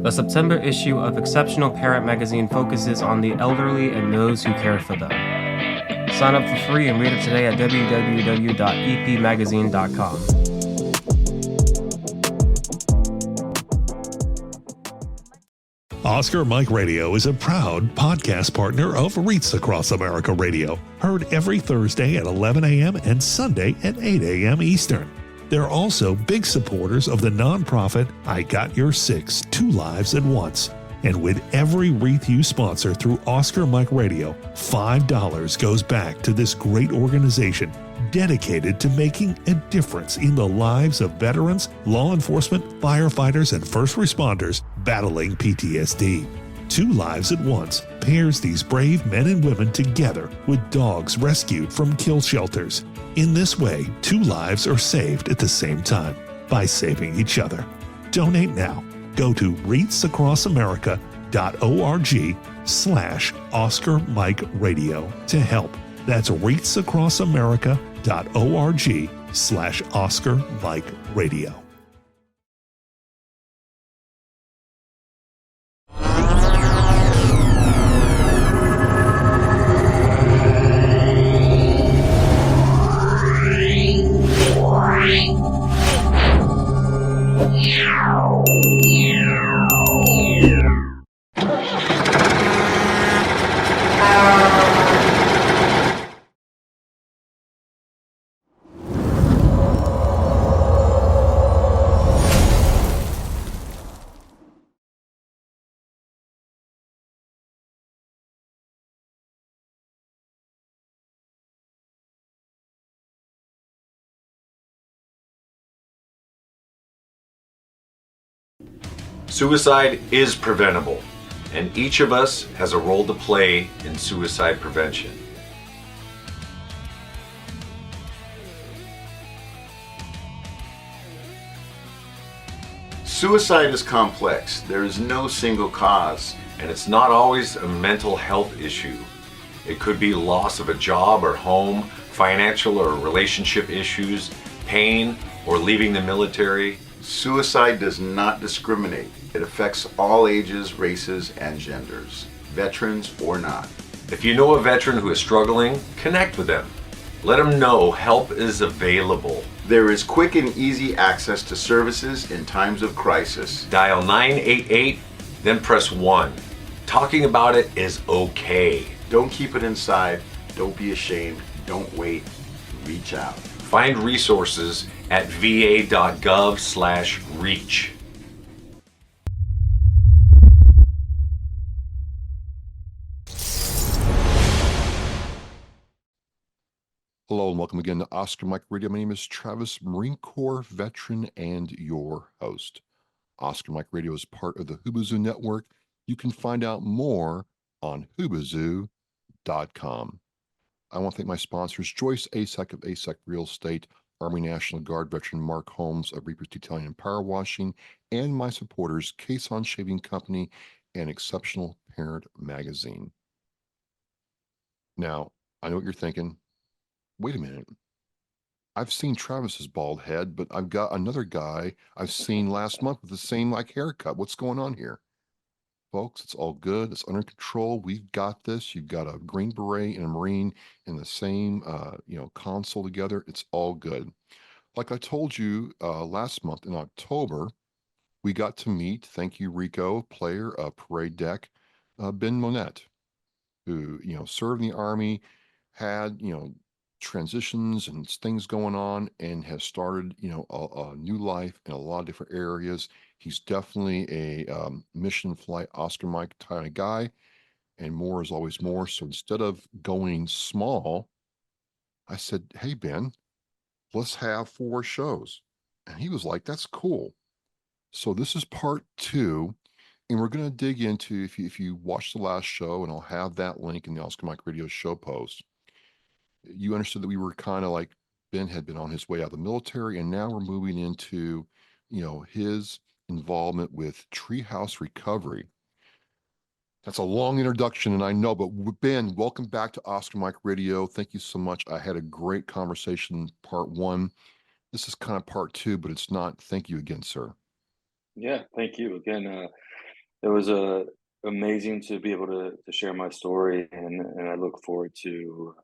The September issue of Exceptional Parent magazine focuses on the elderly and those who care for them. Sign up for free and read it today at www.epmagazine.com. Oscar Mike Radio is a proud podcast partner of Reach Across America Radio, heard every Thursday at 11 a.m. and Sunday at 8 a.m. Eastern. They're also big supporters of the nonprofit I Got Your Six, Two Lives at Once. And with every wreath you sponsor through Oscar Mike Radio, $5 goes back to this great organization dedicated to making a difference in the lives of veterans, law enforcement, firefighters, and first responders battling PTSD. Two Lives at Once pairs these brave men and women together with dogs rescued from kill shelters. In this way, two lives are saved at the same time by saving each other. Donate now. Go to reachacrossamerica.org/Oscar Mike Radio to help. That's reachacrossamerica.org/Oscar Mike Radio. Suicide is preventable, and each of us has a role to play in suicide prevention. Suicide is complex. There is no single cause. And it's not always a mental health issue. It could be loss of a job or home, financial or relationship issues, pain, or leaving the military. Suicide does not discriminate. It affects all ages, races, and genders, veterans or not. If you know a veteran who is struggling, connect with them. Let them know help is available. There is quick and easy access to services in times of crisis. Dial 988, then press 1. Talking about it is okay. Don't keep it inside. Don't be ashamed. Don't wait. Reach out. Find resources at va.gov/reach. Hello and welcome again to Oscar Mike Radio. My name is Travis, Marine Corps veteran and your host. Oscar Mike Radio is part of the Hubazoo Network. You can find out more on hubazoo.com. I want to thank my sponsors, Joyce Asek of Asek Real Estate, Army National Guard veteran Mark Holmes of Reapers Detailing and Power Washing, and my supporters, Cason Shaving Company and Exceptional Parent Magazine. Now, I know what you're thinking. Wait a minute. I've seen Travis's bald head, but I've got another guy I've seen last month with the same haircut. What's going on here? Folks, it's all good. It's under control. We've got this. You've got a Green Beret and a Marine in the same, console together. It's all good. Like I told you last month in October, we got to meet, thank you, Rico, player of Parade Deck, Ben Monnette, who, served in the Army, had, transitions and things going on, and has started, a new life in a lot of different areas. He's definitely a mission flight Oscar Mike kind of guy, and more is always more. So instead of going small, I said, hey, Ben, let's have 4 shows. And he was like, that's cool. So this is part 2, and we're going to dig into, if you watched the last show, and I'll have that link in the Oscar Mike Radio show post, you understood that we were kind of like, Ben had been on his way out of the military, and now we're moving into, his involvement with Treehouse Recovery. That's a long introduction, and I know, but Ben, welcome back to Oscar Mike Radio. Thank you so much. I had a great conversation, part 1. This is kind of part 2, but it's not. Thank you again, sir. Yeah, thank you again. It was amazing to be able to share my story, and I look forward to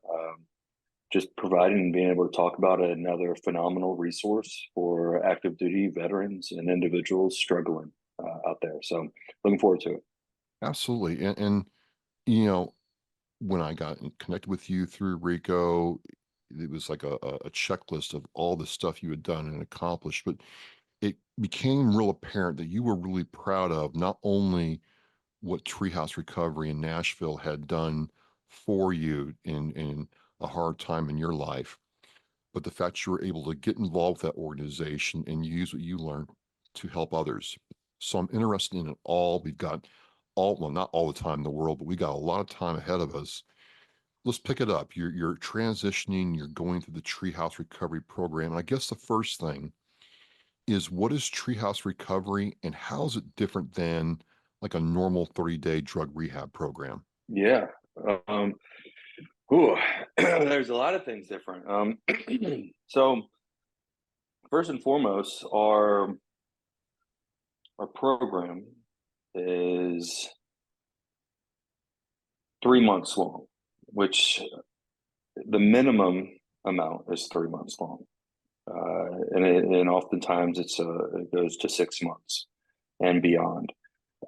just providing and being able to talk about another phenomenal resource for active duty veterans and individuals struggling out there. So looking forward to it. Absolutely. And you know, when I got connected with you through Rico, it was like a checklist of all the stuff you had done and accomplished, but it became real apparent that you were really proud of not only what Treehouse Recovery in Nashville had done for you in a hard time in your life, but the fact you were able to get involved with that organization and use what you learned to help others. So I'm interested in it all. We've got well, not all the time in the world, but we got a lot of time ahead of us. Let's pick it up. You're transitioning, you're going through the Treehouse Recovery program. And I guess the first thing is, what is Treehouse Recovery and how is it different than like a normal 30-day drug rehab program? Yeah. Um, Ooh, there's a lot of things different. So first and foremost, our program is 3 months long, which the minimum amount is 3 months long, and oftentimes it goes to 6 months and beyond.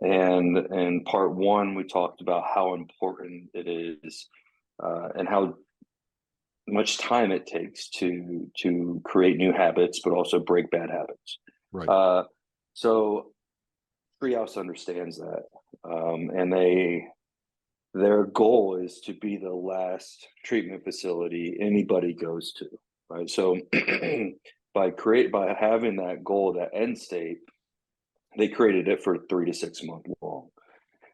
And in part one, we talked about how important it is and how much time it takes to create new habits, but also break bad habits. Right. So Treehouse understands that, and their goal is to be the last treatment facility anybody goes to, right? So by having that goal, that end state, they created it for 3 to 6 months long.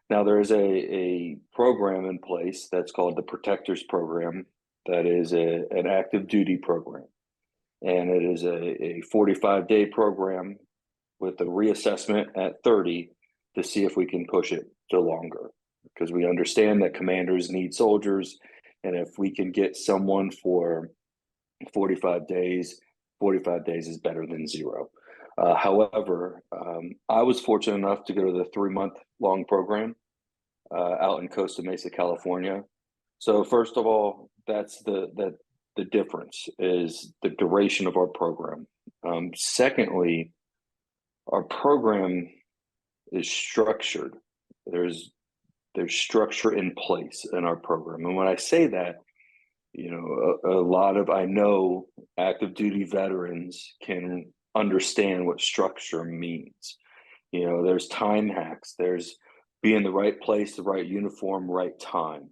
Now there's a program in place that's called the Protectors Program, that is an active duty program, and it is a 45-day program with a reassessment at 30 to see if we can push it to longer, because we understand that commanders need soldiers, and if we can get someone for 45 days, 45 days is better than zero. However, I was fortunate enough to go to the 3-month long program out in Costa Mesa, California. So first of all, that's the difference is the duration of our program. Secondly, our program is structured. There's structure in place in our program, and when I say that, I know active duty veterans can understand what structure means. There's time hacks. There's be in the right place, the right uniform, right time.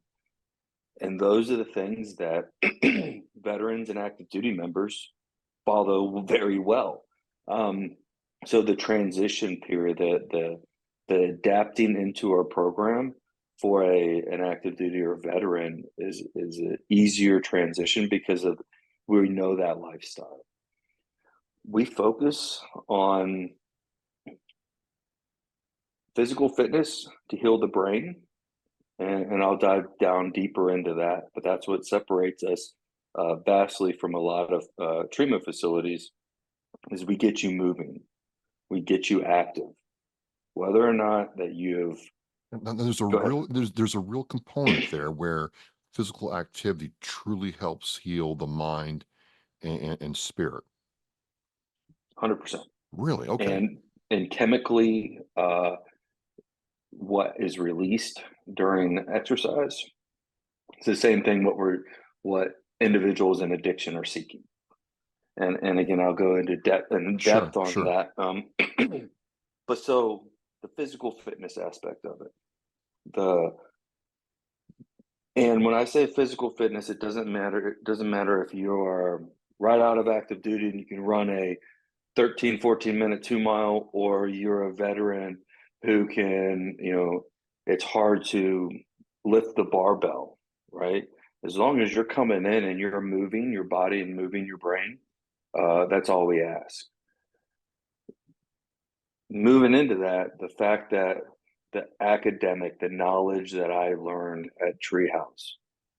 And those are the things that veterans and active duty members follow very well. So the transition period, the adapting into our program for an active duty or veteran is an easier transition because we know that lifestyle. We focus on physical fitness to heal the brain, and I'll dive down deeper into that, but that's what separates us vastly from a lot of treatment facilities is we get you moving, we get you active, whether or not that you've. Now, there's a real component there where physical activity truly helps heal the mind and spirit. 100%. Really? Okay. And chemically, what is released during exercise, it's the same thing what individuals in addiction are seeking. And again, I'll go into depth on Sure. that. But so the physical fitness aspect of it, and when I say physical fitness, it doesn't matter. It doesn't matter if you are right out of active duty and you can run a 13, 14-minute 2-mile, or you're a veteran who can, it's hard to lift the barbell, right? As long as you're coming in and you're moving your body and moving your brain, that's all we ask. Moving into that, the fact that the knowledge that I learned at Treehouse,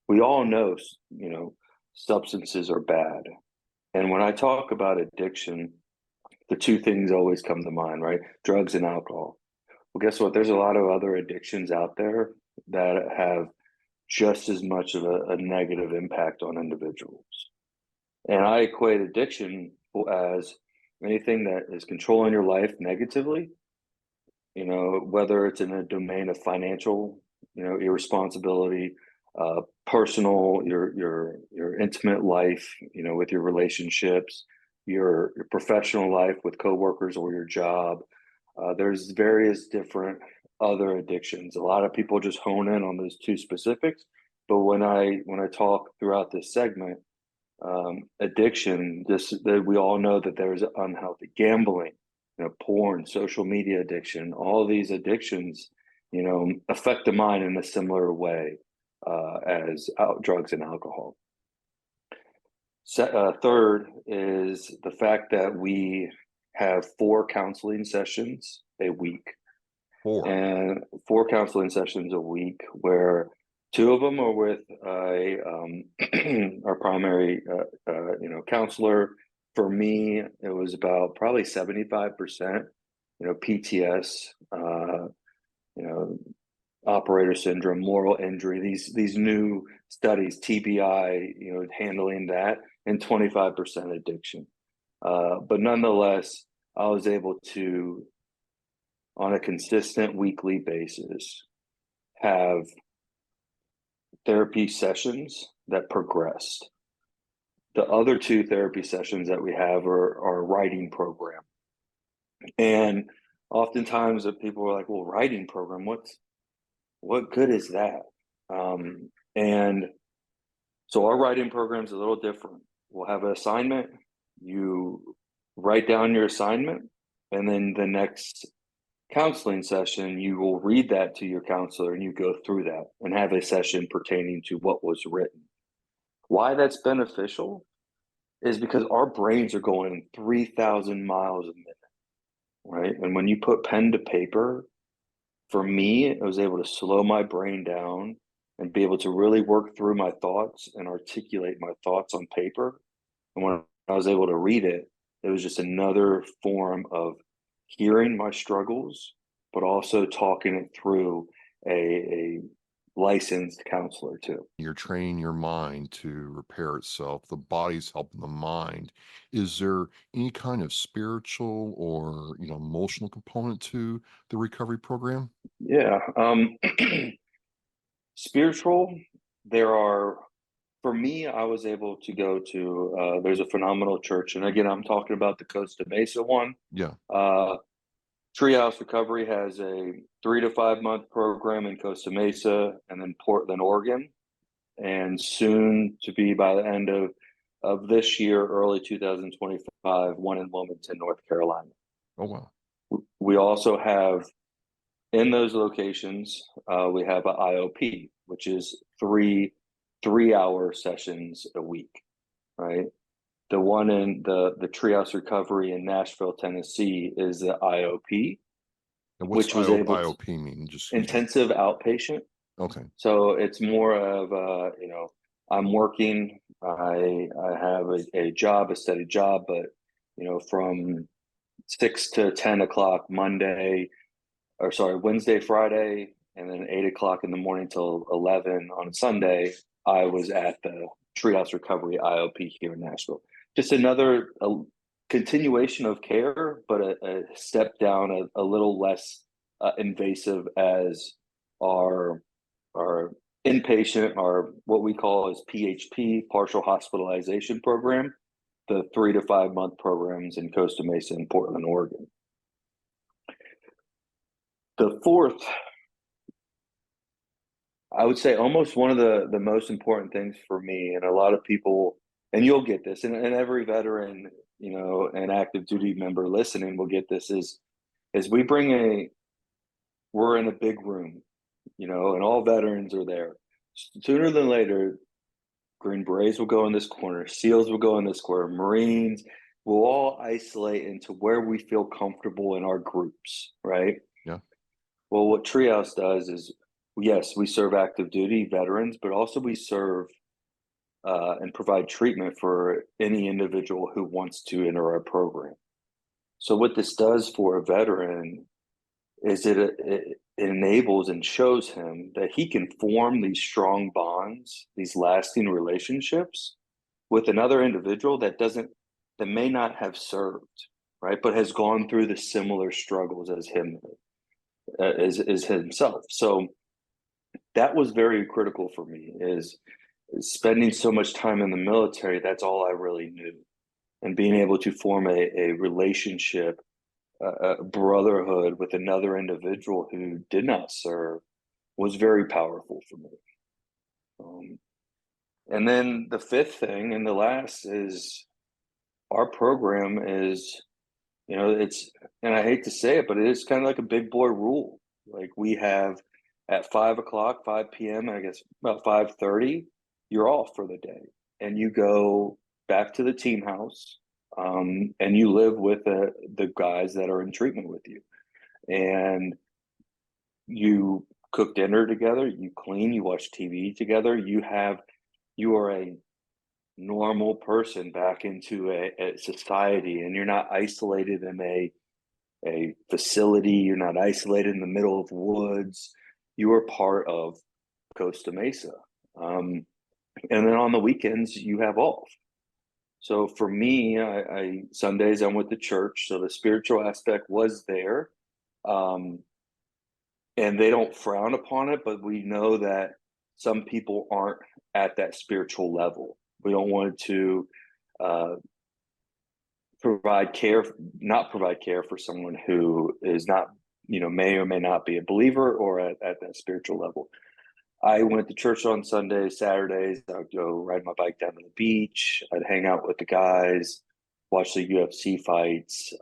we all know, substances are bad. And when I talk about addiction, the two things always come to mind, right? Drugs and alcohol. Well, guess what? There's a lot of other addictions out there that have just as much of a negative impact on individuals. And I equate addiction as anything that is controlling your life negatively, whether it's in a domain of financial, irresponsibility, personal, your intimate life, with your relationships, your professional life with coworkers or your job. There's various different other addictions. A lot of people just hone in on those two specifics, but when I talk throughout this segment, addiction, that we all know that there's unhealthy gambling, porn, social media addiction. All these addictions, affect the mind in a similar way as drugs and alcohol. Third is the fact that we have 4 counseling sessions a week. 4. And 4 counseling sessions a week, where 2 of them are with our primary, counselor. For me, it was about probably 75%, PTS, operator syndrome, moral injury, these new studies, TBI, handling that, and 25% addiction. But nonetheless, I was able to, on a consistent weekly basis, have therapy sessions that progressed. The other 2 therapy sessions that we have are our writing program. And oftentimes people are like, well, writing program, what good is that? And so our writing program is a little different. We'll have an assignment, you write down your assignment, and then the next counseling session, you will read that to your counselor and you go through that and have a session pertaining to what was written. Why that's beneficial is because our brains are going 3,000 miles a minute, right? And when you put pen to paper, for me, I was able to slow my brain down and be able to really work through my thoughts and articulate my thoughts on paper. And when I was able to read it, it was just another form of hearing my struggles, but also talking it through a licensed counselor too. You're training your mind to repair itself. The body's helping the mind. Is there any kind of spiritual or emotional component to the recovery program? Yeah. Spiritual, for me, I was able to go to, there's a phenomenal church. And again, I'm talking about the Costa Mesa one. Yeah. Treehouse Recovery has a 3 to 5 month program in Costa Mesa and then Portland, Oregon. And soon to be by the end of this year, early 2025, one in Wilmington, North Carolina. Oh, wow. We also have, in those locations, we have an IOP, which is 3-hour sessions a week, right? The one in the Treehouse Recovery in Nashville, Tennessee is the IOP, And what's which was able to, IOP mean? Just intensive outpatient. Okay. So it's more of, I'm working, I have a job, a steady job, but, from 6 to 10 o'clock Wednesday, Friday, and then 8 o'clock in the morning till 11 on Sunday, I was at the Treehouse Recovery IOP here in Nashville. Just another continuation of care, but a step down, a little less invasive as our inpatient, our what we call as PHP, partial hospitalization program, the 3 to 5 month programs in Costa Mesa and Portland, Oregon. The fourth, I would say almost one of the most important things for me, and a lot of people, and you'll get this, and every veteran, an active duty member listening will get this, is we're in a big room, and all veterans are there. Sooner than later, Green Berets will go in this corner, SEALs will go in this corner, Marines will all isolate into where we feel comfortable in our groups, right? Yeah. Well, what Treehouse does is, yes, we serve active duty veterans, but also we serve and provide treatment for any individual who wants to enter our program. So what this does for a veteran is it enables and shows him that he can form these strong bonds, these lasting relationships with another individual that may not have served, right, but has gone through the similar struggles as him, as himself. So that was very critical for me, is spending so much time in the military. That's all I really knew, and being able to form a relationship, a brotherhood with another individual who did not serve, was very powerful for me. And then the fifth thing and the last is, our program is, it's, and I hate to say it, but it is kind of like a big boy rule. Like, we have at 5 o'clock, 5 p.m., I guess about 5:30, you're off for the day, and you go back to the team house, and you live with the guys that are in treatment with you, and you cook dinner together, you clean, you watch TV together, you are a normal person back into a society, and you're not isolated in a facility. You're not isolated in the middle of woods. You are part of Costa Mesa. And then on the weekends you have off. So for me, I Sundays I'm with the church, so the spiritual aspect was there. And they don't frown upon it, but we know that some people aren't at that spiritual level. We don't want to not provide care for someone who is not, may or may not be a believer or at that spiritual level. I went to church on Sundays, Saturdays. I'd go ride my bike down to the beach. I'd hang out with the guys, watch the UFC fights,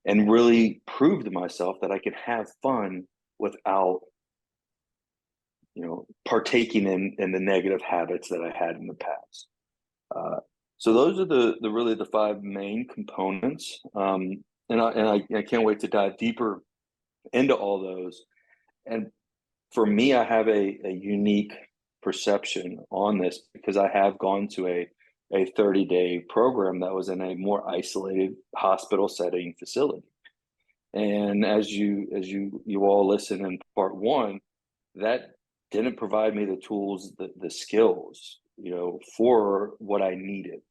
and really prove to myself that I could have fun without, partaking in the negative habits that I had in the past. So those are the really the five main components, and I can't wait to dive deeper into all those. And for me, I have a unique perception on this, because I have gone to a 30-day program that was in a more isolated hospital setting facility. And as you all listen in part one, that didn't provide me the tools, the skills, for what I needed.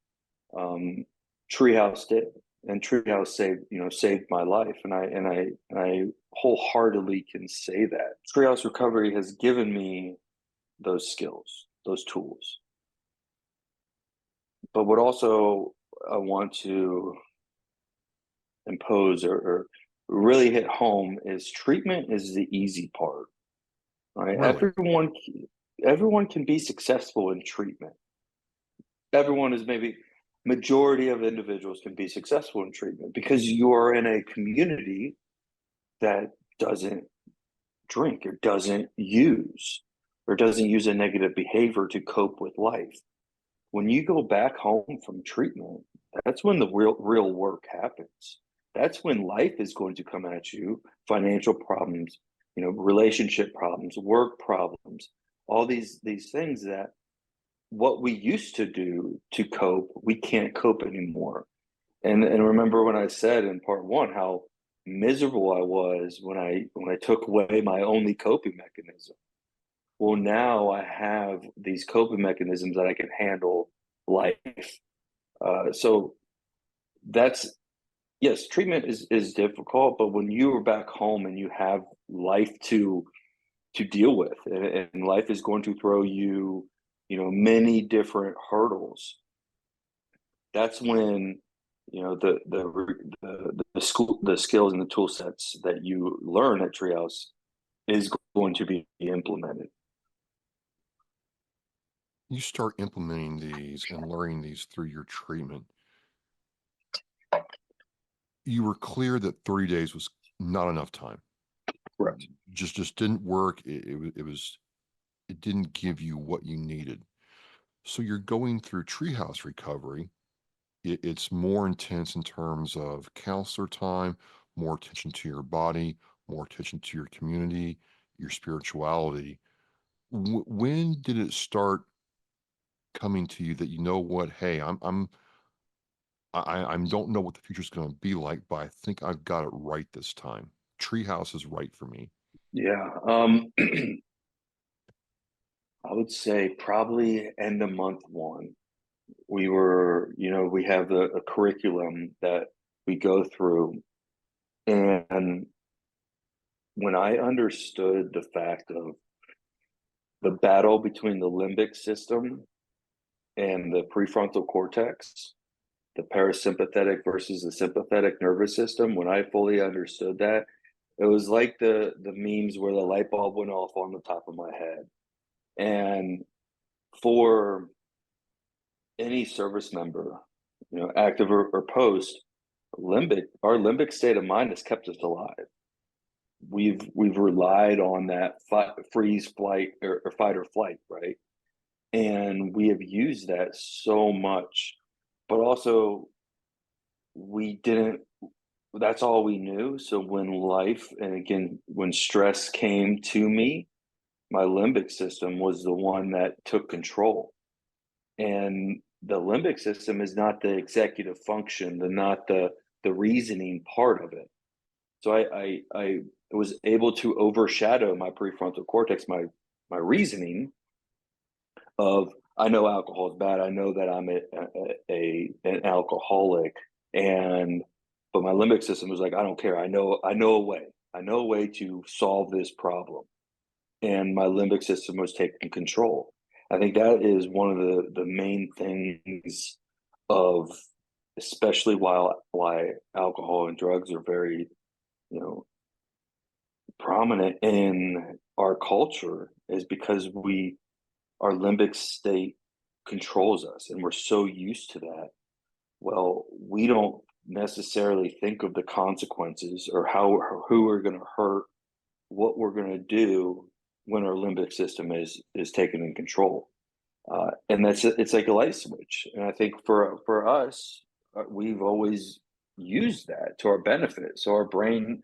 Treehouse did, and Treehouse saved my life, and I wholeheartedly can say that Treehouse Recovery has given me those skills, those tools. But what also I want to impose or really hit home is, treatment is the easy part. Right? Really? Everyone can be successful in treatment. Everyone is maybe majority of individuals can be successful in treatment because you are in a community that doesn't drink or doesn't use a negative behavior to cope with life. When you go back home from treatment, that's when the real work happens. That's when life is going to come at you, financial problems, relationship problems, work problems, all these things that what we used to do to cope, we can't cope anymore. And remember when I said in part one how miserable I was when I took away my only coping mechanism. Well, now I have these coping mechanisms that I can handle life. So that's, yes, treatment is difficult, but when you are back home and you have life to deal with, and life is going to throw you, many different hurdles, that's when, the skills and the tool sets that you learn at Treehouse is going to be implemented. You start implementing these and learning these through your treatment. You were clear that 30 days was not enough time. Correct. Just didn't work. It didn't give you what you needed. So you're going through Treehouse Recovery. It's more intense in terms of counselor time, more attention to your body, more attention to your community, your spirituality. When did it start coming to you that, what, hey, I don't know what the future is going to be like, but I think I've got it right this time? treehouse is right for me? Yeah. I would say probably end of month one. We were, we have a curriculum that we go through. And when I understood the fact of the battle between the limbic system and the prefrontal cortex, the parasympathetic versus the sympathetic nervous system, when I fully understood that, it was like the memes where the light bulb went off on the top of my head. And for any service member, active or post, our limbic state of mind has kept us alive. We've relied on that freeze, flight, or fight or flight, right? And we have used that so much, but also we didn't. That's all we knew. So when life, and again, when stress came to me, my limbic system was the one that took control. And the limbic system is not the executive function, not the reasoning part of it. So I was able to overshadow my prefrontal cortex, my reasoning of, I know alcohol is bad. I know that I'm an alcoholic, but my limbic system was like, I don't care. I know a way. I know a way to solve this problem, and my limbic system was taking control. I think that is one of the main things of, especially why alcohol and drugs are very, prominent in our culture, is because our limbic state controls us, and we're so used to that. Well, we don't necessarily think of the consequences, or who we're going to hurt, what we're going to do when our limbic system is taken in control. And it's like a light switch. And I think for us, we've always used that to our benefit. So our brain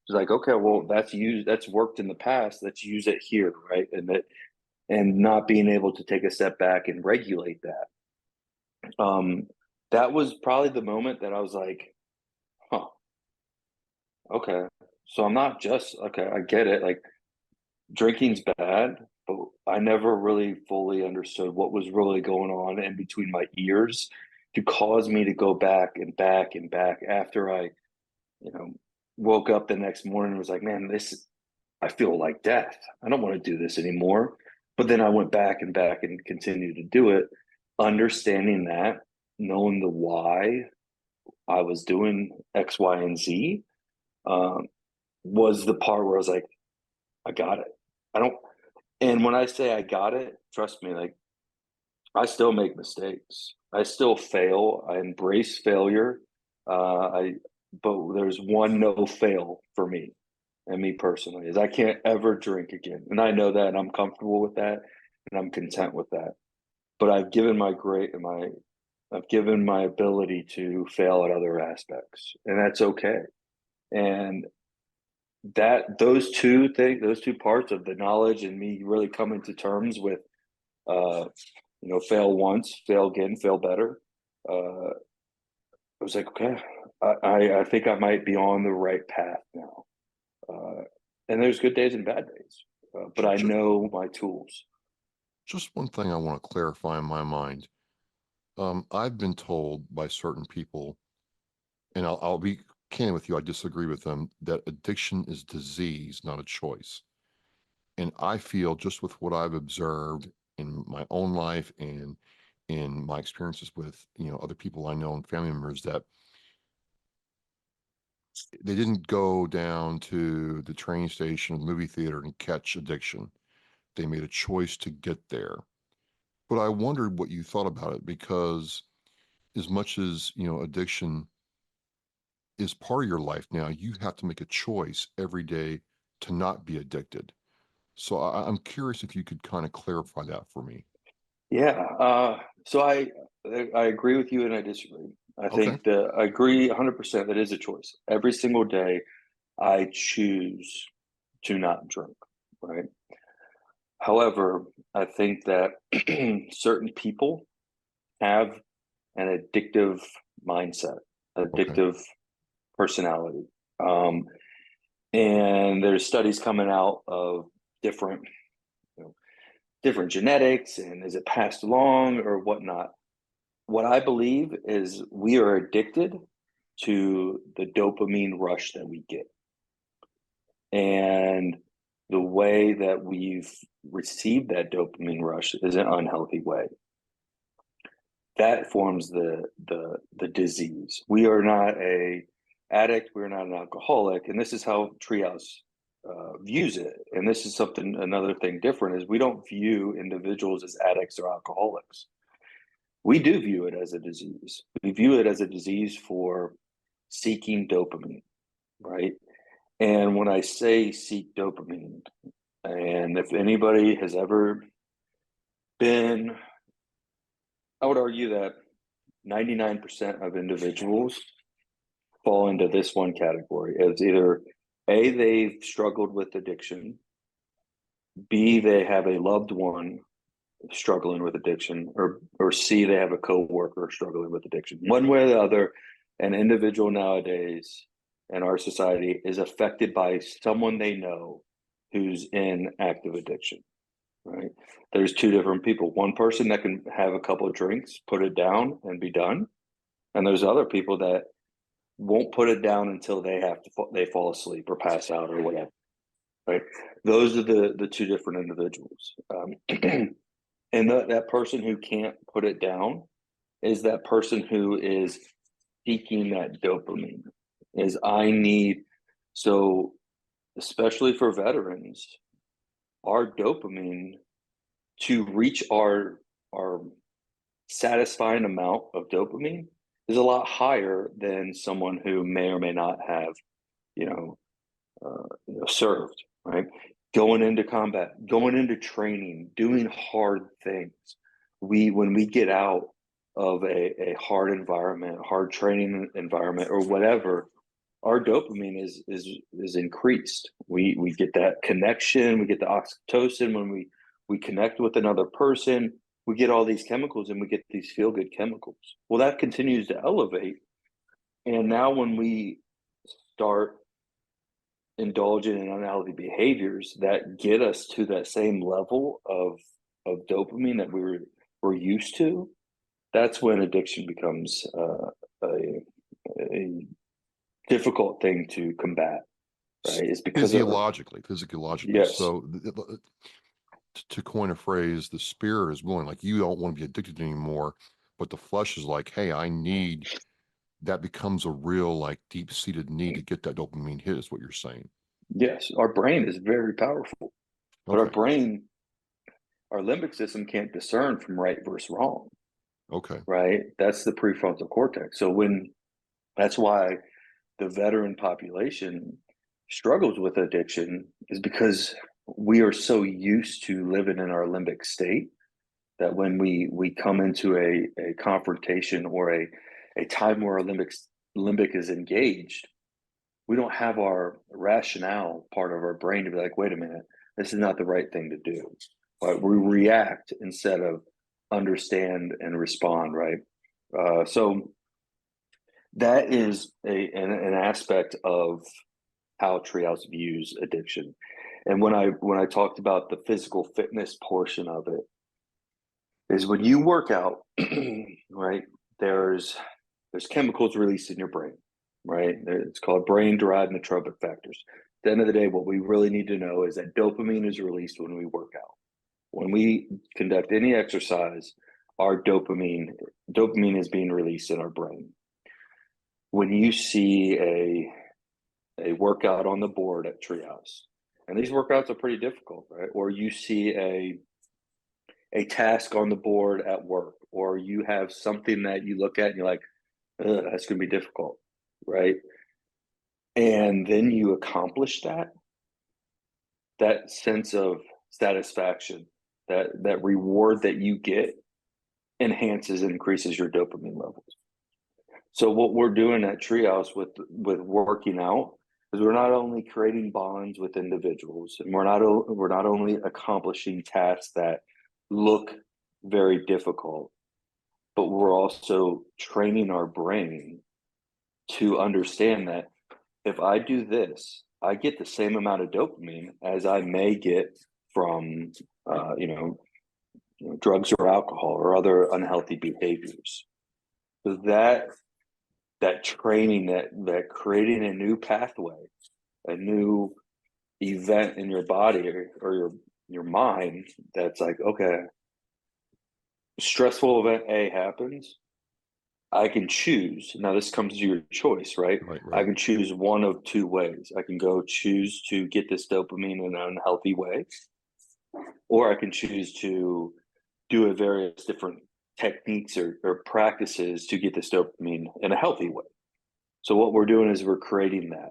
is like, okay, well, that's worked in the past. Let's use it here, right? And not being able to take a step back and regulate that. That was probably the moment that I was like, huh, okay. So I'm not just, okay, I get it. Like, drinking's bad, but I never really fully understood what was really going on in between my ears to cause me to go back and back and back after I, woke up the next morning and was like, man, I feel like death. I don't want to do this anymore. But then I went back and back and continued to do it, understanding that, knowing the why I was doing X, Y, and Z, was the part where I was like, I got it. I don't, and when I say I got it, trust me, like, I still make mistakes. I still fail. I embrace failure. But there's one no fail for me, and me personally, is I can't ever drink again. And I know that, and I'm comfortable with that, and I'm content with that. But I've given I've given my ability to fail at other aspects, and that's okay. And those two parts of the knowledge and me really coming to terms with, fail once, fail again, fail better. I was like, okay, I think I might be on the right path now. And there's good days and bad days, but I know my tools. Just one thing I want to clarify in my mind. I've been told by certain people, and I'll be candid with you, I disagree with them, that addiction is disease, not a choice. And I feel, just with what I've observed in my own life and in my experiences with, other people I know and family members, that they didn't go down to the train station, the movie theater, and catch addiction. They made a choice to get there. But I wondered what you thought about it, because as much as, addiction is part of your life now, you have to make a choice every day to not be addicted. So I'm curious if you could kind of clarify that for me. Yeah. So I agree with you, and I disagree. I think that I agree 100% that is a choice. Every single day, I choose to not drink, right? However, I think that certain people have an addictive mindset, Okay. addictive personality. And there's studies coming out of different, different genetics, and is it passed along or whatnot. What I believe is we are addicted to the dopamine rush that we get. And the way that we've received that dopamine rush is an unhealthy way. That forms the disease. We are not a addict. We're not an alcoholic, and this is how Treehouse views it. And this is another thing different is we don't view individuals as addicts or alcoholics. We do view it as a disease. We view it as a disease for seeking dopamine, right? And when I say seek dopamine, and if anybody has ever been, I would argue that 99% of individuals fall into this one category as either A, they've struggled with addiction, B, they have a loved one struggling with addiction, or C, they have a coworker struggling with addiction. One way or the other, an individual nowadays in our society is affected by someone they know who's in active addiction, right? There's two different people. One person that can have a couple of drinks, put it down, and be done. And there's other people that won't put it down until they fall asleep or pass out or whatever, right? Those are the two different individuals. And that person who can't put it down is that person who is seeking that dopamine. So especially for veterans, our dopamine, to reach our satisfying amount of dopamine, is a lot higher than someone who may or may not have, served, right? Going into combat, going into training, doing hard things. When we get out of a hard environment, hard training environment, or whatever, our dopamine is increased. We get that connection, we get the oxytocin when we connect with another person. We get all these chemicals and we get these feel-good chemicals. Well, that continues to elevate. And now when we start indulging in unhealthy behaviors that get us to that same level of dopamine that we're used to, that's when addiction becomes a difficult thing to combat, right? It's because physiologically. Yes. So to coin a phrase, the spirit is willing, like you don't want to be addicted anymore, but the flesh is like, hey, I need, that becomes a real, like, deep-seated need to get that dopamine hit, is what you're saying. Yes, our brain is very powerful, but our limbic system can't discern from right versus wrong. Okay. Right? That's the prefrontal cortex. That's why the veteran population struggles with addiction, is because we are so used to living in our limbic state that when we come into a confrontation or a time where our limbic is engaged, we don't have our rationale part of our brain to be like, wait a minute, this is not the right thing to do. But we react instead of understand and respond, right? So that is an aspect of how Treehouse views addiction. And when I talked about the physical fitness portion of it, is when you work out, right? There's chemicals released in your brain, right? It's called brain-derived neurotrophic factors. At the end of the day, what we really need to know is that dopamine is released when we work out. When we conduct any exercise, our dopamine is being released in our brain. When you see a workout on the board at Treehouse, and these workouts are pretty difficult, right? Or you see a task on the board at work, or you have something that you look at and you're like, that's going to be difficult, right? And then you accomplish that sense of satisfaction, that reward that you get enhances and increases your dopamine levels. So what we're doing at Treehouse with working out is we're not only creating bonds with individuals, and we're not only accomplishing tasks that look very difficult, but we're also training our brain to understand that if I do this, I get the same amount of dopamine as I may get from, drugs or alcohol or other unhealthy behaviors. So that training, that creating a new pathway, a new event in your body or your mind, that's like, okay, stressful event A happens. I can choose. Now this comes to your choice, right? Right, I right. can choose one of two ways. I can go choose to get this dopamine in an unhealthy way, or I can choose to do a various different techniques or practices to get this dopamine in a healthy way. So what we're doing is we're creating that.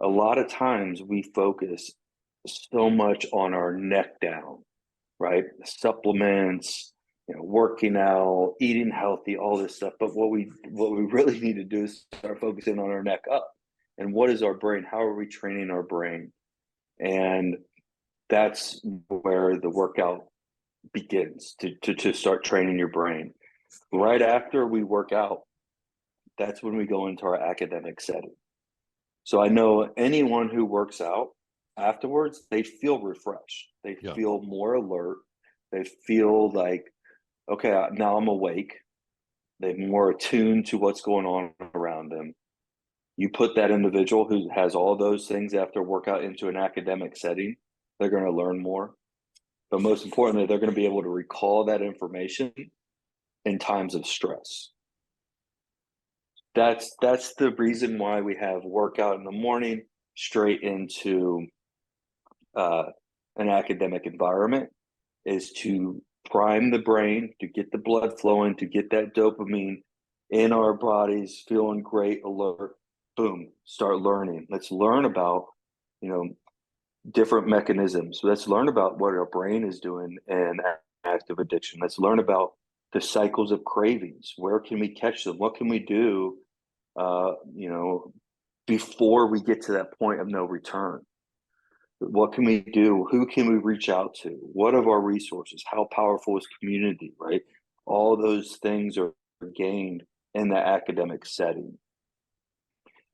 A lot of times we focus so much on our neck down, right? Supplements, working out, eating healthy, all this stuff. But what we really need to do is start focusing on our neck up. And what is our brain? How are we training our brain? And that's where the workout begins to start training your brain. Right after we work out, that's when we go into our academic setting. So I know anyone who works out afterwards, they feel refreshed. They Yeah. feel more alert. They feel like, okay, now I'm awake. They're more attuned to what's going on around them. You put that individual who has all those things after workout into an academic setting, they're going to learn more. But most importantly, they're going to be able to recall that information in times of stress. That's the reason why we have workout in the morning straight into an academic environment, is to prime the brain, to get the blood flowing, to get that dopamine in our bodies, feeling great, alert. Boom, start learning. Let's learn about, different mechanisms. Let's learn about what our brain is doing in active addiction. Let's learn about the cycles of cravings. Where can we catch them? What can we do, before we get to that point of no return? What can we do? Who can we reach out to? What are our resources? How powerful is community, right? All those things are gained in the academic setting.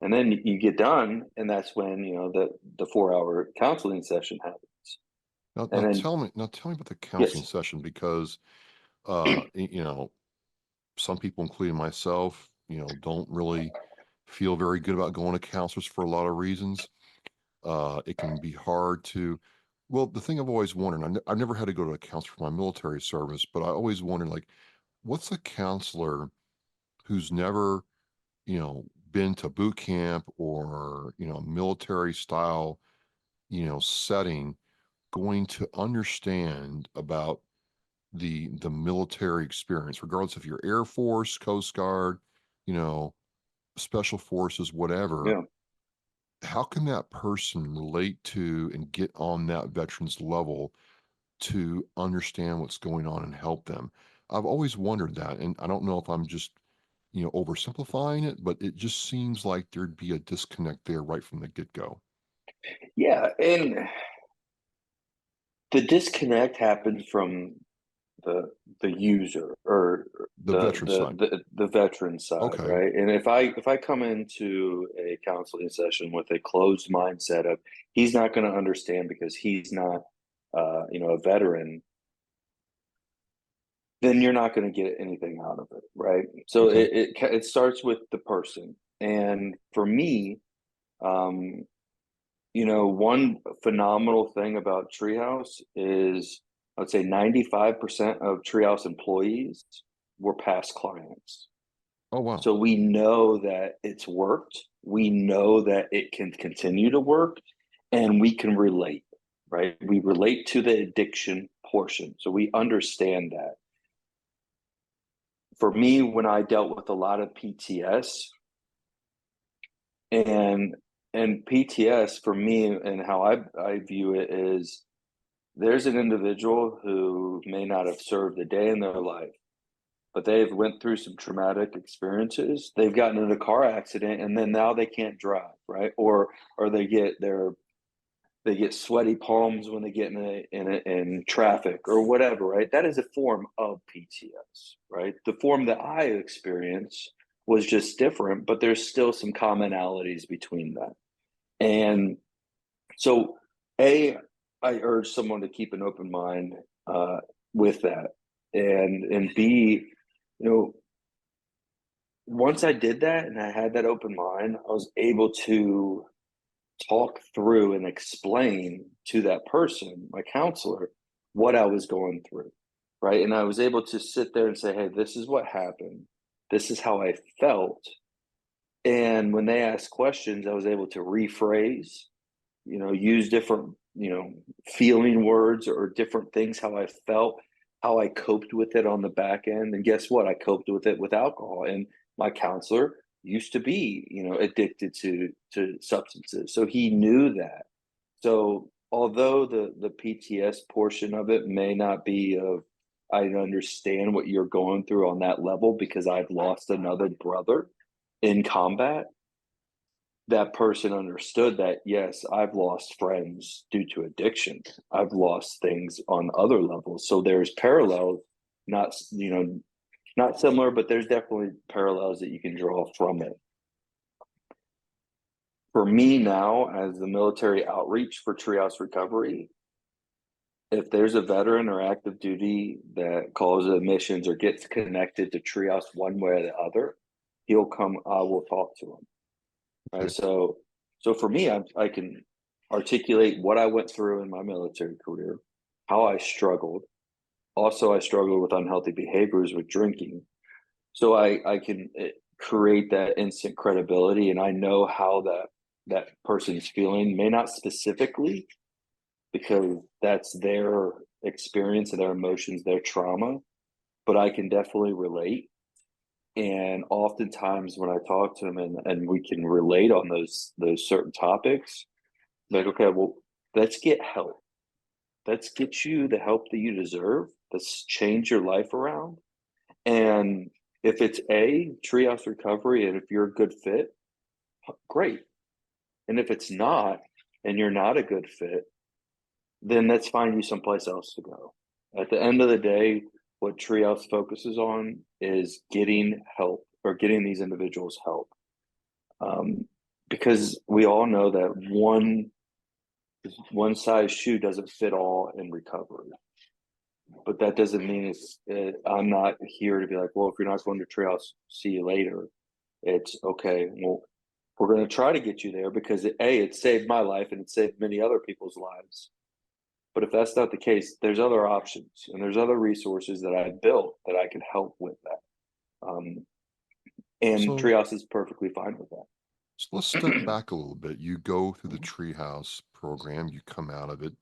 And then you get done, and that's when, the 4-hour counseling session happens. Now, And now then, tell me, now tell me about the counseling yes, session because, some people, including myself, don't really feel very good about going to counselors for a lot of reasons. It can be hard to, well, the thing I've always wondered, I've never had to go to a counselor for my military service, but I always wondered, like, what's a counselor who's never, been to boot camp or, military style, setting going to understand about the military experience, regardless if you're Air Force, Coast Guard, you know, special forces, whatever. yeah. How can that person relate to and get on that veteran's level to understand what's going on and help them? I've always wondered that, and I don't know if I'm just, oversimplifying it, but it just seems like there'd be a disconnect there right from the get-go. Yeah, and the disconnect happens from the user or The veteran side. the veteran side, Okay. right? And if I come into a counseling session with a closed mindset of he's not going to understand because he's not a veteran, then you're not going to get anything out of it, right? So Okay. it starts with the person. And for me, um, one phenomenal thing about Treehouse is, I'd say 95% of Treehouse employees were past clients. Oh, wow. So we know that it's worked. We know that it can continue to work, and we can relate, right? We relate to the addiction portion. So we understand that. For me, when I dealt with a lot of PTS, and PTS for me and how I view it is, there's an individual who may not have served a day in their life, but they've went through some traumatic experiences. They've gotten in a car accident, and then now they can't drive, right? Or they get sweaty palms when they get in traffic or whatever, right? That is a form of PTS, right? The form that I experienced was just different, but there's still some commonalities between that. And So, I urge someone to keep an open mind with that, and B, you know, once I did that and I had that open mind, I was able to talk through and explain to that person, my counselor, what I was going through, right? And I was able to sit there and say, "Hey, this is what happened. This is how I felt." And when they asked questions, I was able to rephrase, use different, feeling words or different things, how I felt, how I coped with it on the back end. And guess what? I coped with it with alcohol. And my counselor used to be, addicted to substances. So he knew that. So although the PTS portion of it may not be of, I understand what you're going through on that level because I've lost another brother in combat, that person understood that, yes, I've lost friends due to addiction. I've lost things on other levels. So there's parallels, not, not similar, but there's definitely parallels that you can draw from it. For me now, as the military outreach for Treehouse Recovery, if there's a veteran or active duty that calls admissions or gets connected to Treehouse one way or the other, he'll come, I will talk to him. Right. So for me, I can articulate what I went through in my military career, how I struggled. Also, I struggled with unhealthy behaviors with drinking. So I can create that instant credibility, and I know how that person's feeling, may not specifically, because that's their experience and their emotions, their trauma, but I can definitely relate. And oftentimes when I talk to them and we can relate on those certain topics, like, okay, well, let's get help. Let's get you the help that you deserve. Let's change your life around. And if it's Treehouse Recovery, and if you're a good fit, great. And if it's not, and you're not a good fit, then let's find you someplace else to go. At the end of the day, what Treehouse focuses on is getting help, or getting these individuals help. Because we all know that one size shoe doesn't fit all in recovery. But that doesn't mean I'm not here to be like, well, if you're not going to Treehouse, see you later. It's okay. Well, we're going to try to get you there because it saved my life and it saved many other people's lives. But if that's not the case, there's other options and there's other resources that I built that I can help with that. And So, Treehouse is perfectly fine with that. so let's step back a little bit. You go through the Treehouse program, you come out of it.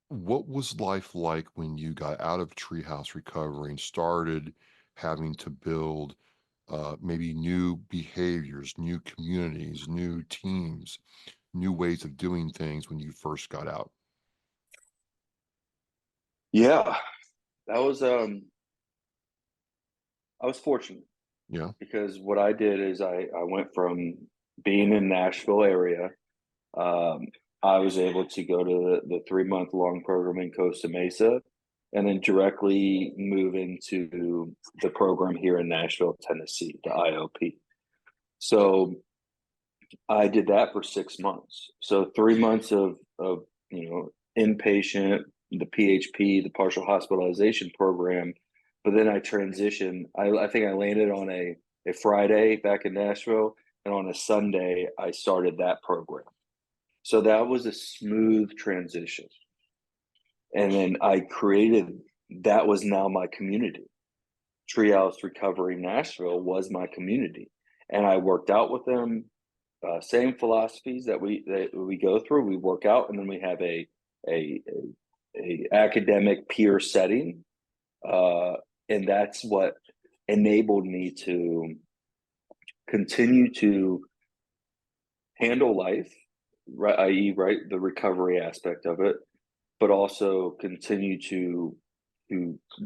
What was life like when you got out of Treehouse Recovery and started having to build maybe new behaviors, new communities, new teams, new ways of doing things when you first got out? Yeah, that was I was fortunate Yeah. because what I did is I went from being in Nashville area. Um, I was able to go to the 3-month long program in Costa Mesa, and then directly move into the program here in Nashville, Tennessee, the IOP. So I did that for 6 months. So 3 months of inpatient, the PHP, the partial hospitalization program. But then I transitioned. I think I landed on a Friday back in Nashville, and on a Sunday I started that program. So that was a smooth transition. And then I created, that was now my community. Treehouse Recovery Nashville was my community. And I worked out with them, same philosophies that we go through. We work out, and then we have a academic peer setting, and that's what enabled me to continue to handle life, right? I.e., right, the recovery aspect of it, but also continue to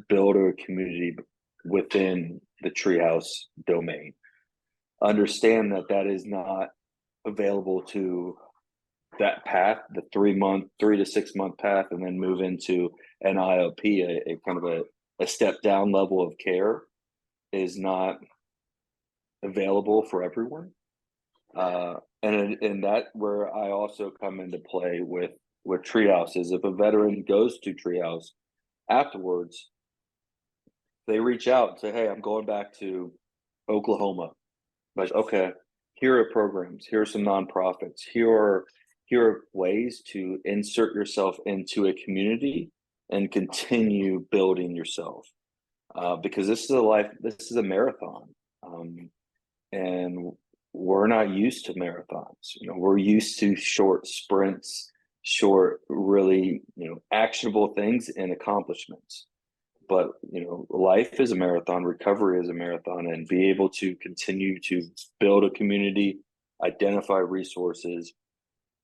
build a community within the Treehouse domain. Understand that is not available to that path, the 3 to 6 month path, and then move into an IOP, a kind of a step down level of care, is not available for everyone. And that where I also come into play with Treehouse is if a veteran goes to Treehouse afterwards, they reach out and say, "Hey, I'm going back to Oklahoma." Like, okay, here are programs, here are some nonprofits, here are ways to insert yourself into a community and continue building yourself. Because this is a marathon. And we're not used to marathons. We're used to short sprints, short, really, actionable things and accomplishments. But life is a marathon, recovery is a marathon, and be able to continue to build a community, identify resources,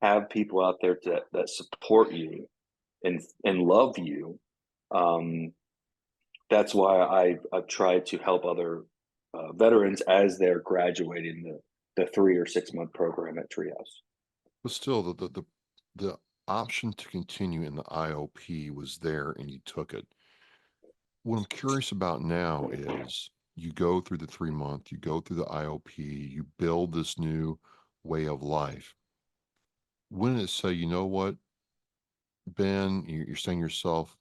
have people out there that support you and love you. That's why I've tried to help other veterans as they're graduating the 3 or 6 month program at Treehouse. But still, the option to continue in the IOP was there, and you took it. What I'm curious about now is you go through the 3 month, you go through the IOP, you build this new way of life. When did it say, you know what, Ben, you're saying to yourself,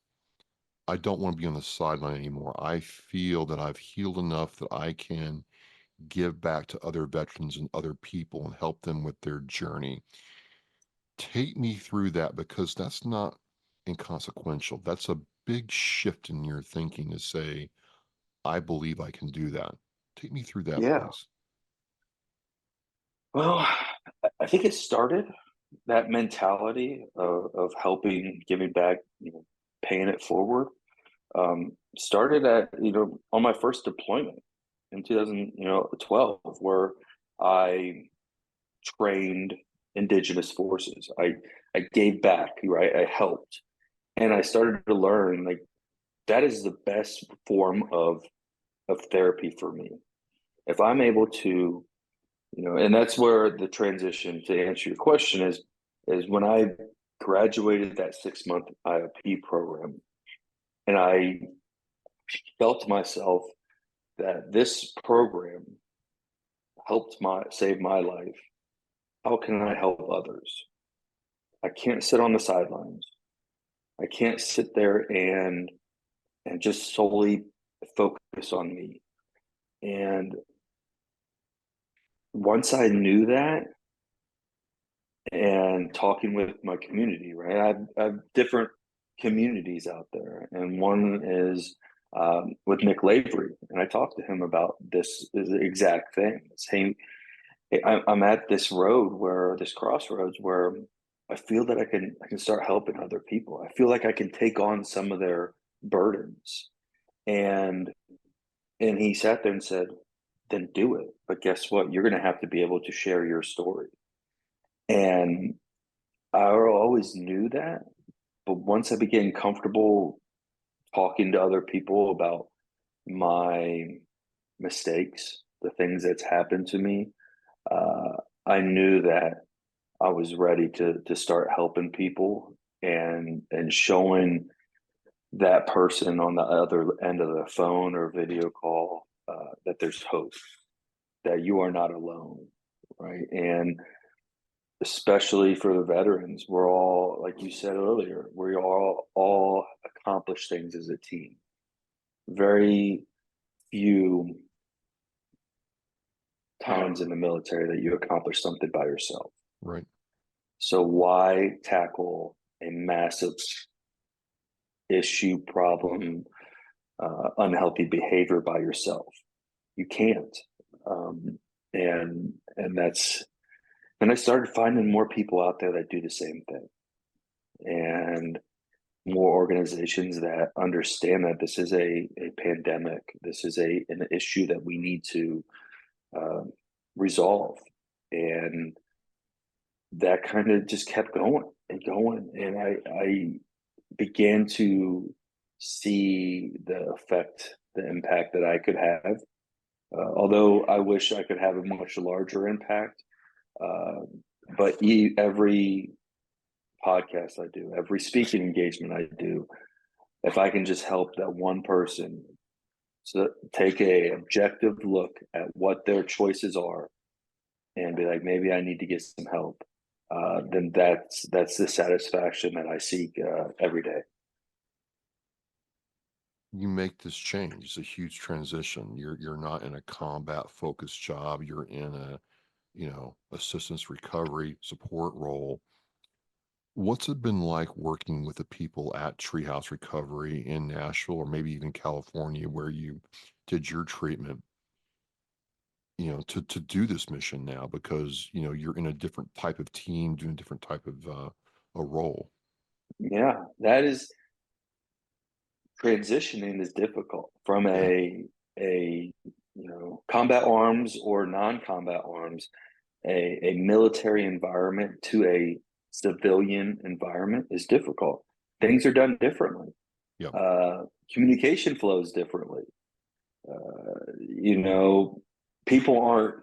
I don't want to be on the sideline anymore. I feel that I've healed enough that I can give back to other veterans and other people and help them with their journey. Take me through that, because that's not inconsequential. That's a big shift in your thinking to say, I believe I can do that. Take me through that, Yeah. please. Well, I think it started that mentality of helping, giving back, paying it forward. Started at on my first deployment in 2012, where I trained indigenous forces. I gave back, right? I helped, and I started to learn like that is the best form of therapy for me. If I'm able to, and that's where the transition to answer your question is when I graduated that 6 month IOP program, and I felt to myself that this program helped save my life. How can I help others? I can't sit on the sidelines. I can't sit there and just solely focus on me. And once I knew that, and talking with my community, right? I have different communities out there, and one is with Nick Lavery, and I talked to him about this exact thing. Saying I'm at this crossroads where I feel that I can start helping other people. I feel like I can take on some of their burdens, and he sat there and said, "Then do it. But guess what? You're going to have to be able to share your story." And I always knew that, but once I began comfortable talking to other people about my mistakes, the things that's happened to me, I knew that I was ready to start helping people and showing that person on the other end of the phone or video call that there's hope, that you are not alone, right? And especially for the veterans, we're all, like you said earlier, we all accomplish things as a team. Very few times in the military that you accomplish something by yourself. Right. So why tackle a massive issue, problem, unhealthy behavior by yourself? You can't. And that's, and I started finding more people out there that do the same thing, and more organizations that understand that this is a pandemic. This is an issue that we need to resolve. And that kind of just kept going and going. And I began to see the effect, the impact that I could have. Although I wish I could have a much larger impact. But every podcast I do, every speaking engagement I do, if I can just help that one person to take a objective look at what their choices are and be like, maybe I need to get some help, then that's the satisfaction that I seek every day. You make this change. It's a huge transition. You're not in a combat focused job. You're in a, assistance recovery support role. What's it been like working with the people at Treehouse Recovery in Nashville or maybe even California where you did your treatment, to do this mission now because, you're in a different type of team, doing a different type of a role. Yeah, that is transitioning is difficult from Yeah. a combat arms or non-combat arms, a military environment to a civilian environment is difficult. Things are done differently. Yep. Communication flows differently. People aren't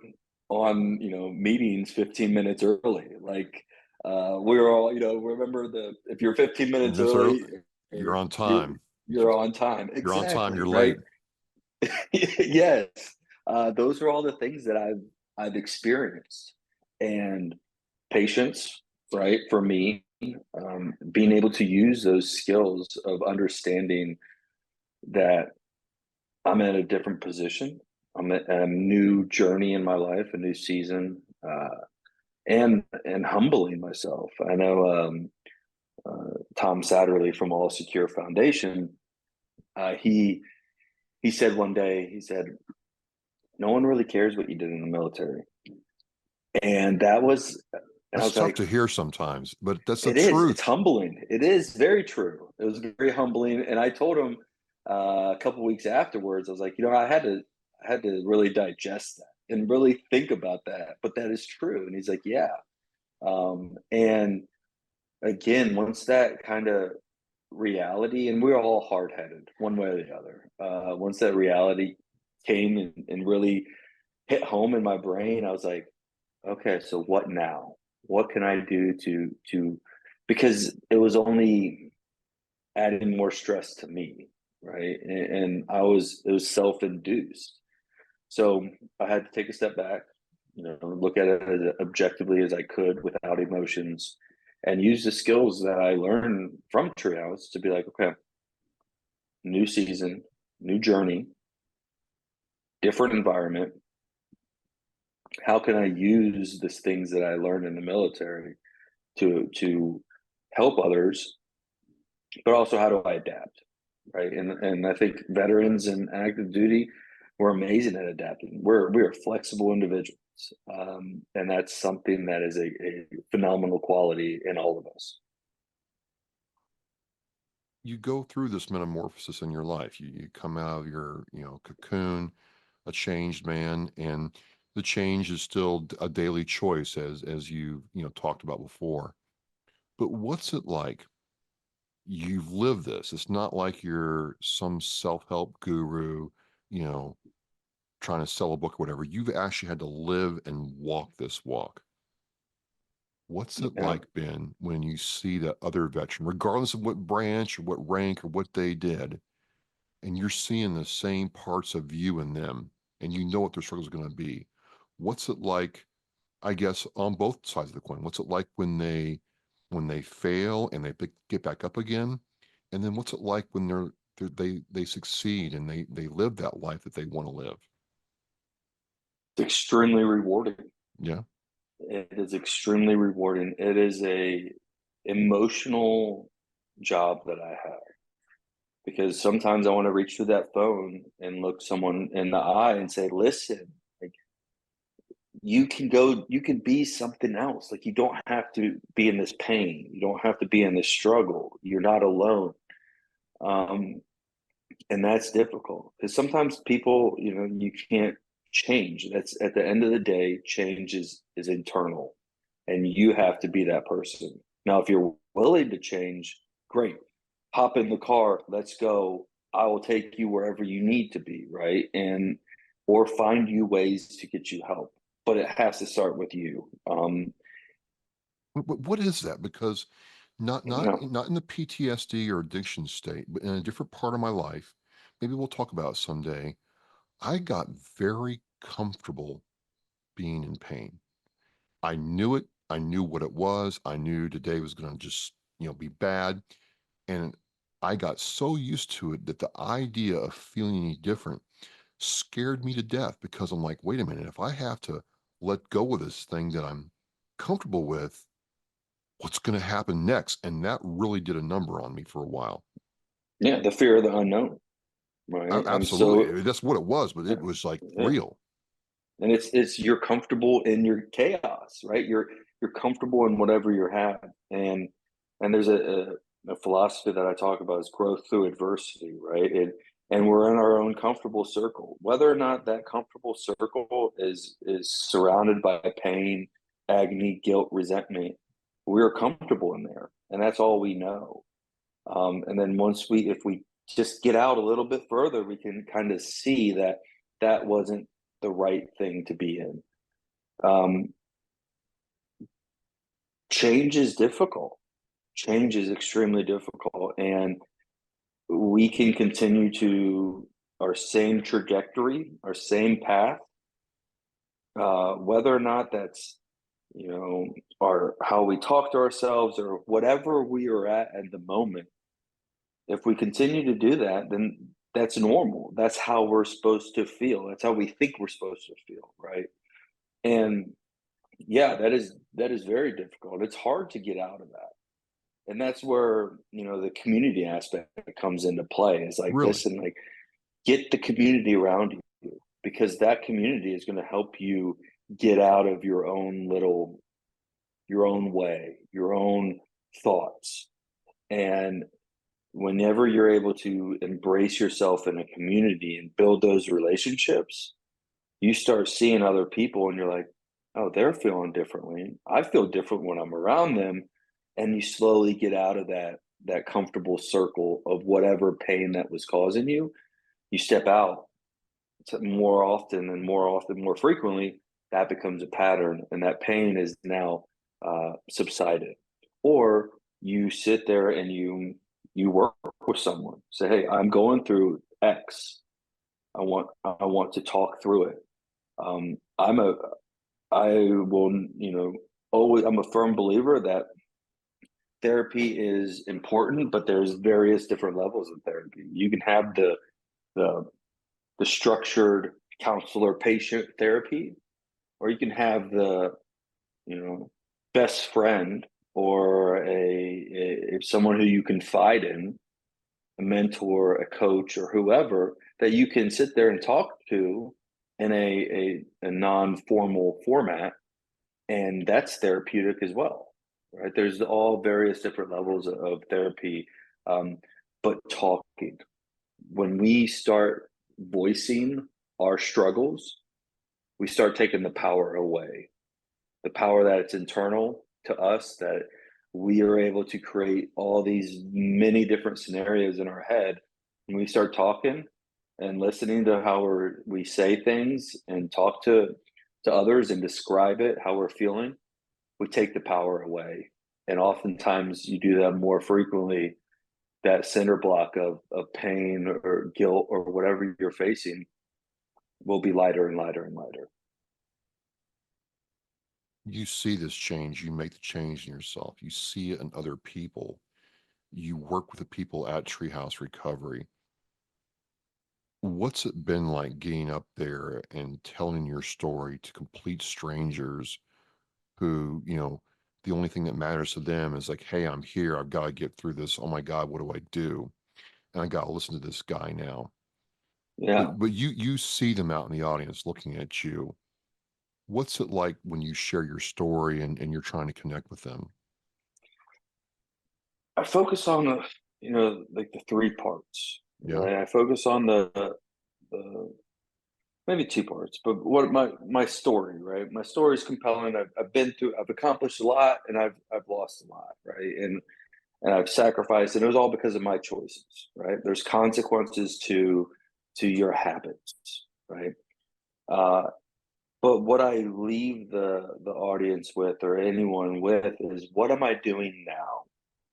on meetings 15 minutes early. Like we're all remember if you're 15 minutes This early, early, you're on you're time. you're on time. You're on time. Exactly, You're right? late. Yes. Those are all the things that I've experienced. And patience, right? For me, being able to use those skills of understanding that I'm at a different position. I'm at a new journey in my life, a new season, and humbling myself. I know Tom Satterley from All Secure Foundation. He said one day, he said, "No one really cares what you did in the military," and that was, and I That's was tough like, to hear sometimes, but that's the "It is. It's truth. humbling. It is very true." It was very humbling, and I told him a couple weeks afterwards. I was like, I had to really digest that and really think about that. But that is true, and he's like, "Yeah." And again, once that kind of reality, and we're all hard headed one way or the other. Once that reality came and really hit home in my brain, I was like, okay, so what now? What can I do to because it was only adding more stress to me, right? And it was self-induced. So I had to take a step back, look at it as objectively as I could without emotions and use the skills that I learned from Treehouse to be like, okay, new season, new journey, different environment. How can I use these things that I learned in the military to help others, but also how do I adapt, right? And I think veterans and active duty, we're amazing at adapting. We're flexible individuals, and that's something that is a phenomenal quality in all of us. You go through this metamorphosis in your life. You come out of your, cocoon, a changed man, and the change is still a daily choice as you talked about before. But what's it like? You've lived this. It's not like you're some self-help guru, you know, trying to sell a book or whatever. You've actually had to live and walk this walk. What's it Yeah. like, Ben, when you see that other veteran, regardless of what branch or what rank or what they did, and you're seeing the same parts of you in them, and you know what their struggle is going to be? What's it like, I guess, on both sides of the coin? What's it like when they fail and get back up again? And then what's it like when they succeed and they live that life that they want to live? It's extremely rewarding. Yeah. It is extremely rewarding. It is a emotional job that I have because sometimes I want to reach through that phone and look someone in the eye and say, "Listen, like you can be something else. Like you don't have to be in this pain. You don't have to be in this struggle. You're not alone." Um, and that's difficult because sometimes people, you can't change. That's at the end of the day, change is internal, and you have to be that person. Now, if you're willing to change, great. Hop in the car, let's go. I will take you wherever you need to be, right? And or find you ways to get you help, but it has to start with you. What is that? Because not You not know, not in the PTSD or addiction state, but in a different part of my life. Maybe we'll talk about it someday. I got very comfortable being in pain. I knew it. I knew what it was. I knew today was going to just, be bad. And I got so used to it that the idea of feeling any different scared me to death, because I'm like, wait a minute, if I have to let go of this thing that I'm comfortable with, what's going to happen next? And that really did a number on me for a while. Yeah, the fear of the unknown, right? And so, Absolutely. That's what it was, but it was like yeah, real. and it's you're comfortable in your chaos, right? You're comfortable in whatever you have, and there's a philosophy that I talk about is growth through adversity, right? And we're in our own comfortable circle, whether or not that comfortable circle is surrounded by pain, agony, guilt, resentment. We're comfortable in there, and that's all we know. And then if we just get out a little bit further, we can kind of see that that wasn't the right thing to be in. Um, Change is difficult. Change is extremely difficult, and we can continue to our same trajectory, our same path, whether or not that's our how we talk to ourselves or whatever we are at the moment. If we continue to do that, then that's normal. That's how we're supposed to feel. That's how we think we're supposed to feel, right? And yeah, that is very difficult. It's hard to get out of that. And that's where, the community aspect comes into play. Is like, Really. listen, like get the community around you, because that community is going to help you get out of your own way, your own thoughts. And whenever you're able to embrace yourself in a community and build those relationships, you start seeing other people and you're like, oh, they're feeling differently. I feel different when I'm around them. And you slowly get out of that comfortable circle of whatever pain that was causing you. You step out more often and more often, more frequently, that becomes a pattern, and that pain is now subsided. Or you sit there and you work with someone. Say, hey, I'm going through X. I want to talk through it. I will, always. I'm a firm believer that therapy is important, but there's various different levels of therapy. You can have the the structured counselor patient therapy, or you can have the best friend, or if someone who you confide in, a mentor, a coach, or whoever that you can sit there and talk to in a non-formal format, and that's therapeutic as well, right? There's all various different levels of therapy, um, but talking, when we start voicing our struggles, we start taking the power away, the power that it's internal to us, that we are able to create all these many different scenarios in our head. When we start talking and listening to how we say things and talk to others and describe it, how we're feeling, we take the power away. And oftentimes you do that more frequently, that center block of pain or guilt or whatever you're facing will be lighter and lighter and lighter. You see this change, you make the change in yourself, you see it in other people, you work with the people at Treehouse Recovery. What's it been like getting up there and telling your story to complete strangers who, the only thing that matters to them is like, hey, I'm here, I've got to get through this. Oh my God, what do I do? And I got to listen to this guy now. Yeah. But you see them out in the audience looking at you. What's it like when you share your story and you're trying to connect with them? I focus on like the three parts, Yeah. right? I focus on the maybe two parts, but what my story, right? My story is compelling. I've been through, I've accomplished a lot, and I've lost a lot, right? And I've sacrificed, and it was all because of my choices, right? There's consequences to your habits, right? Uh, but what I leave the audience with, or anyone with, is what am I doing now,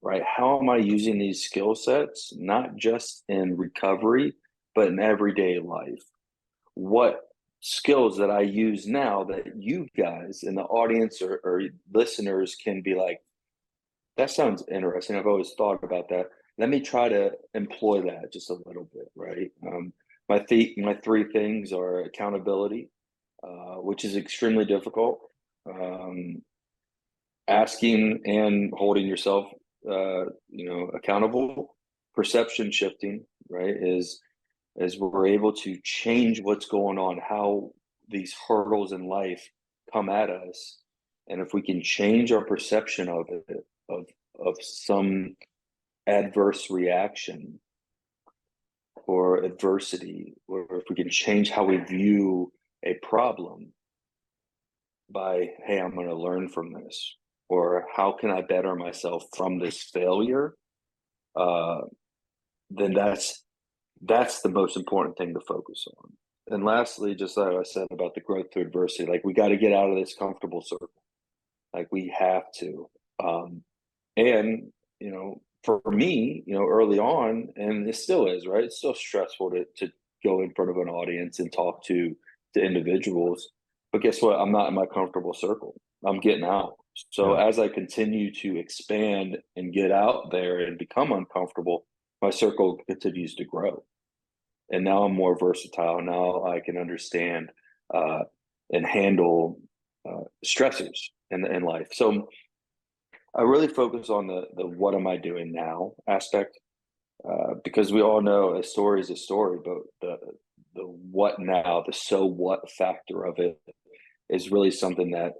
right? How am I using these skill sets, not just in recovery, but in everyday life? What skills that I use now that you guys in the audience or listeners can be like, that sounds interesting. I've always thought about that. Let me try to employ that just a little bit, right? My three things are accountability, which is extremely difficult. Asking and holding yourself, accountable. Perception shifting, right? Is we're able to change what's going on, how these hurdles in life come at us, and if we can change our perception of it, of some adverse reaction or adversity, or if we can change how we view a problem by, hey, I'm going to learn from this, or how can I better myself from this failure, then that's the most important thing to focus on. And lastly, just like I said about the growth through adversity, like we got to get out of this comfortable circle. Like we have to. And, for me, early on, and it still is, right? It's still stressful to go in front of an audience and talk to individuals. But guess what? I'm not in my comfortable circle. I'm getting out. So as I continue to expand and get out there and become uncomfortable, my circle continues to grow. And now I'm more versatile. Now I can understand and handle stressors in life. So I really focus on the what am I doing now aspect, because we all know a story is a story, but the what now, the so what factor of it is really something that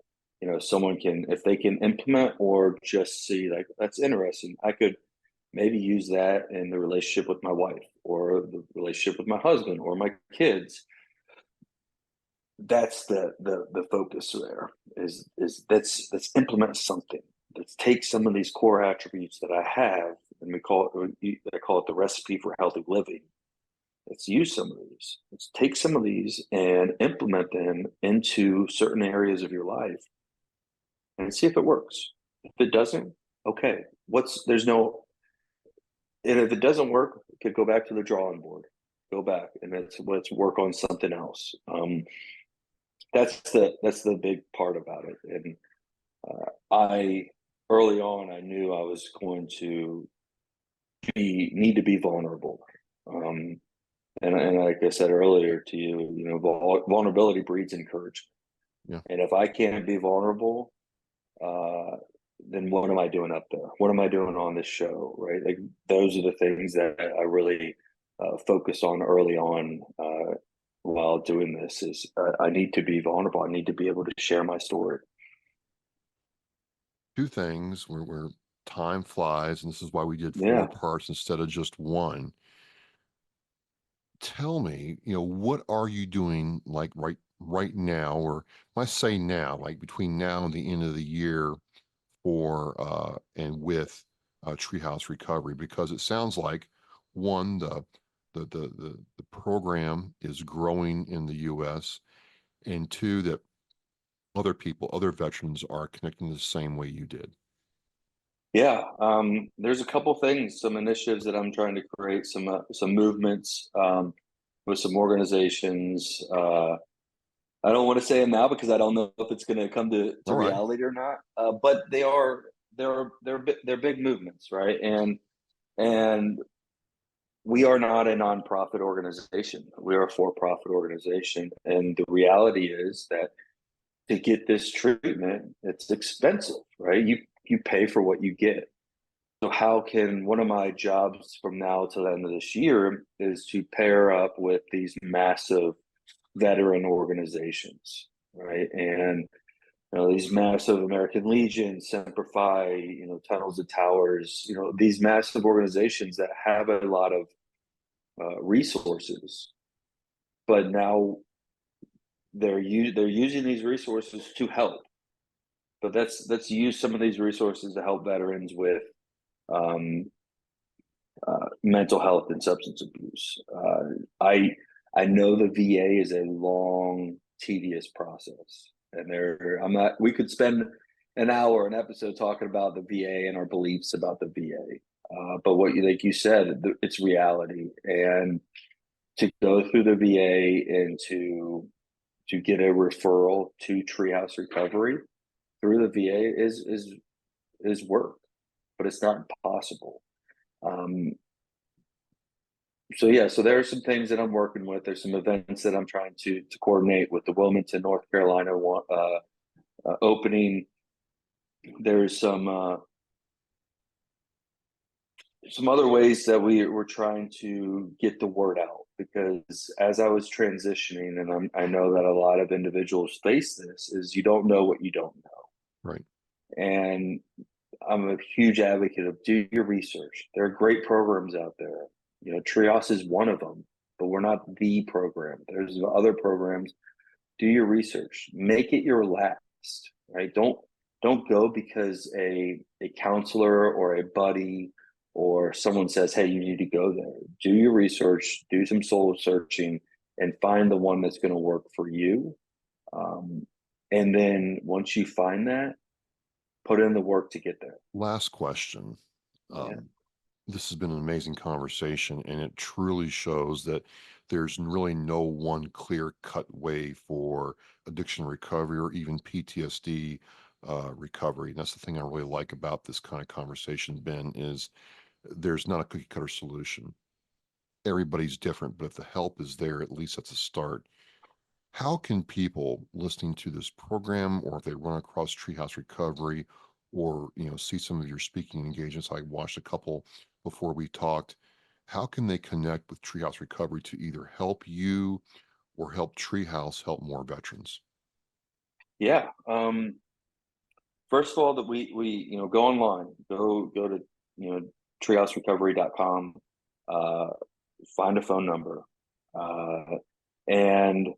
someone can, if they can implement or just see, like, that's interesting. I could maybe use that in the relationship with my wife or the relationship with my husband or my kids. That's the focus there is let's implement something. Let's take some of these core attributes that I have, and I call it the recipe for healthy living. Let's use some of these. Let's take some of these and implement them into certain areas of your life and see if it works. If it doesn't, okay. And if it doesn't work, it could go back to the drawing board. Go back and let's work on something else. That's the big part about it. And I early on, I knew I was going to need to be vulnerable. And like I said earlier to you, vulnerability breeds encouragement. Yeah. And if I can't be vulnerable, then what am I doing up there? What am I doing on this show? Right? Like those are the things that I really focus on early on while doing this. Is I need to be vulnerable. I need to be able to share my story. Two things where time flies, and this is why we did 4 Yeah. parts instead of just one. Tell me, what are you doing like right now, or I say now, like between now and the end of the year for and with Treehouse Recovery? Because it sounds like one, the program is growing in the US, and two, that other veterans are connecting the same way you did. Yeah, there's a couple things, some initiatives that I'm trying to create, some movements with some organizations. I don't want to say them now because I don't know if it's going to come to All right. reality or not. But they're big movements, right? And we are not a nonprofit organization. We are a for-profit organization, and the reality is that to get this treatment, it's expensive, right? You pay for what you get. So how can one of my jobs from now till the end of this year is to pair up with these massive veteran organizations, right? And these massive American Legion, Semper Fi, Tunnels to Towers, these massive organizations that have a lot of resources, but now they're using these resources to help. But let's use some of these resources to help veterans with mental health and substance abuse. I know the VA is a long, tedious process, and we could spend an hour, an episode talking about the VA and our beliefs about the VA. But like you said, it's reality, and to go through the VA and to to get a referral to Treehouse Recovery through the VA is work, but it's not impossible. So yeah, so there are some things that I'm working with. There's some events that I'm trying to coordinate with the Wilmington, North Carolina opening. There's some other ways that we're trying to get the word out, because as I was transitioning, and I know that a lot of individuals face this, is you don't know what you don't know. Right. And I'm a huge advocate of do your research. There are great programs out there. You know, Trios is one of them, but we're not the program. There's other programs. Do your research. Make it your last, right? Don't go because a counselor or a buddy or someone says, hey, you need to go there. Do your research, do some soul searching, and find the one that's going to work for you. And then once you find that, put in the work to get there. Last question. Yeah. This has been an amazing conversation, and it truly shows that there's really no one clear-cut way for addiction recovery or even PTSD recovery. And that's the thing I really like about this kind of conversation, Ben, is there's not a cookie-cutter solution. Everybody's different, but if the help is there, at least that's a start. How can people listening to this program, or if they run across Treehouse Recovery, or see some of your speaking engagements? I watched a couple before we talked. How can they connect with Treehouse Recovery to either help you or help Treehouse help more veterans? Yeah. First of all, that we go online, go to treehouserecovery.com, find a phone number, and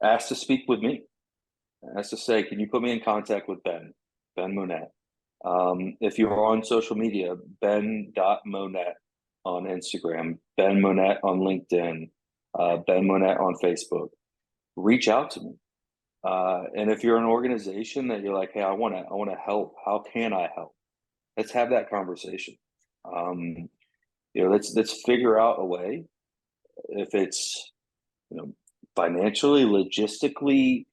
ask to speak with me. Ask to say, can you put me in contact with Ben Monnette? If you're on social media, ben.monnette on Instagram, Ben Monnette on LinkedIn, Ben Monnette on Facebook. Reach out to me. And if you're an organization that you're like, hey, I want to help, how can I help? Let's have that conversation. Let's figure out a way. If it's financially, logistically,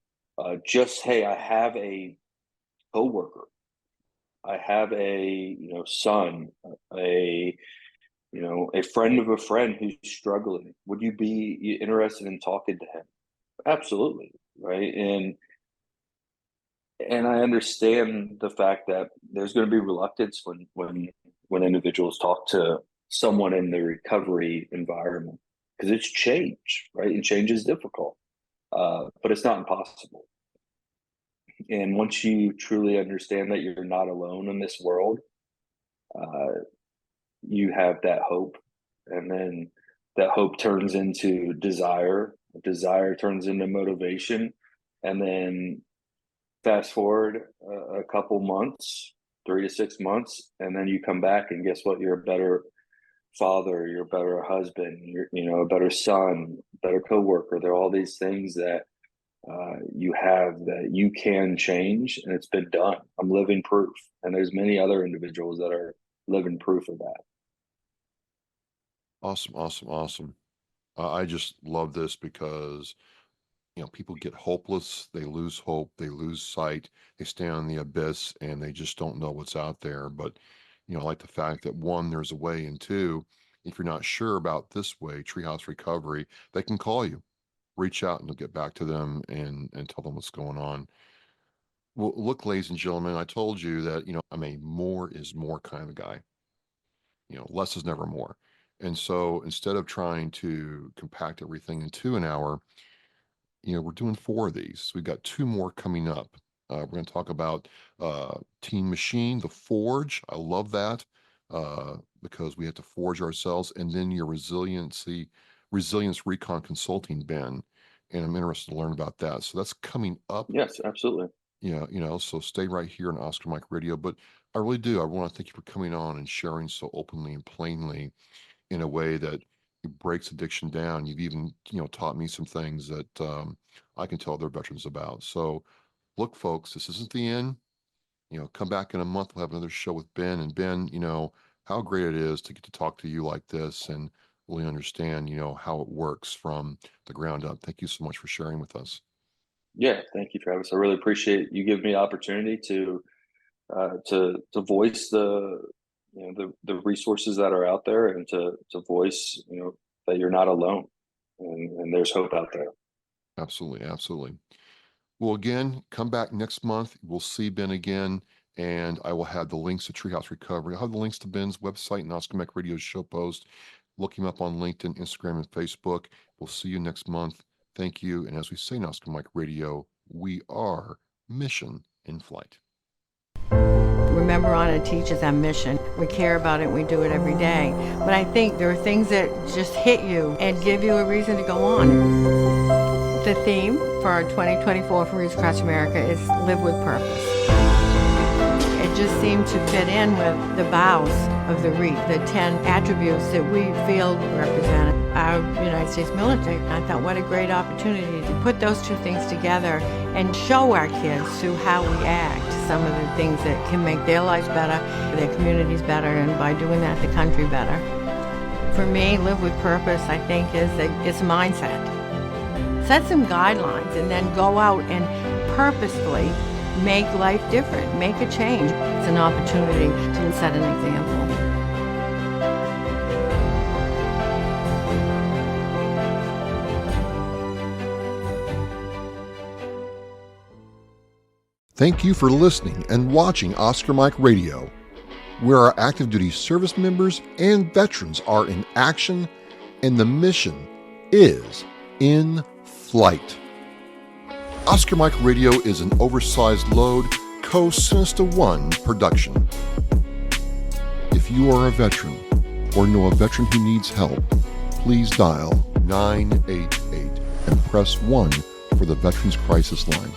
just hey, I have a coworker, I have a son, a friend of a friend who's struggling. Would you be interested in talking to him? Absolutely, right? And I understand the fact that there's going to be reluctance when individuals talk to someone in the recovery environment, because it's change, right? And change is difficult, but it's not impossible. And once you truly understand that you're not alone in this world, you have that hope, and then that hope turns into desire. Desire turns into motivation, and then fast forward a couple months, 3 to 6 months, and then you come back, and guess what? You're a better father, you're a better husband, you're a better son, better coworker. There are all these things that you have that you can change, and it's been done. I'm living proof, and there's many other individuals that are living proof of that. Awesome, awesome, awesome. I just love this because people get hopeless, they lose hope, they lose sight, they stay on the abyss, and they just don't know what's out there. But I like the fact that one, there's a way, and two, if you're not sure about this way, Treehouse Recovery, they can call you, reach out, and you'll get back to them and tell them what's going on. Well, look, ladies and gentlemen, I told you that I'm a more is more kind of a guy. Less is never more. And so instead of trying to compact everything into an hour, we're doing 4 of these. We've got 2 more coming up. We're going to talk about Team Machine, the Forge. I love that because we have to forge ourselves, and then your resilience recon consulting, Ben. And I'm interested to learn about that. So that's coming up. Yes, absolutely. So stay right here on Oscar Mike Radio. But I really do. I want to thank you for coming on and sharing so openly and plainly in a way that it breaks addiction down. You've even, taught me some things that I can tell other veterans about. So look, folks, this isn't the end. Come back in a month. We'll have another show with Ben. And Ben, how great it is to get to talk to you like this and really understand, how it works from the ground up. Thank you so much for sharing with us. Yeah, thank you, Travis. I really appreciate you giving me the opportunity to voice the resources that are out there, and to voice that you're not alone, and there's hope out there. Absolutely, absolutely. Well, again, come back next month. We'll see Ben again, and I will have the links to Treehouse Recovery. I'll have the links to Ben's website and Oscar Mike Radio's show post. Look him up on LinkedIn, Instagram, and Facebook. We'll see you next month. Thank you. And as we say in Oscar Mike Radio, we are mission in flight. Remember, Monnette teaches our mission. We care about it, we do it every day. But I think there are things that just hit you and give you a reason to go on. The theme for our 2024 for Reach Across America is Live with Purpose. It just seemed to fit in with the vows of the REAP, the 10 attributes that we feel represent our United States military. I thought, what a great opportunity to put those two things together and show our kids through how we act some of the things that can make their lives better, their communities better, and by doing that, the country better. For me, Live with Purpose, I think, it's a mindset. Set some guidelines and then go out and purposefully make life different, make a change. It's an opportunity to set an example. Thank you for listening and watching Oscar Mike Radio, where our active duty service members and veterans are in action and the mission is in flight. Oscar Mike Radio is an oversized load Co-Sinister One production. If you are a veteran or know a veteran who needs help, please dial 988 and press 1 for the Veterans Crisis Line.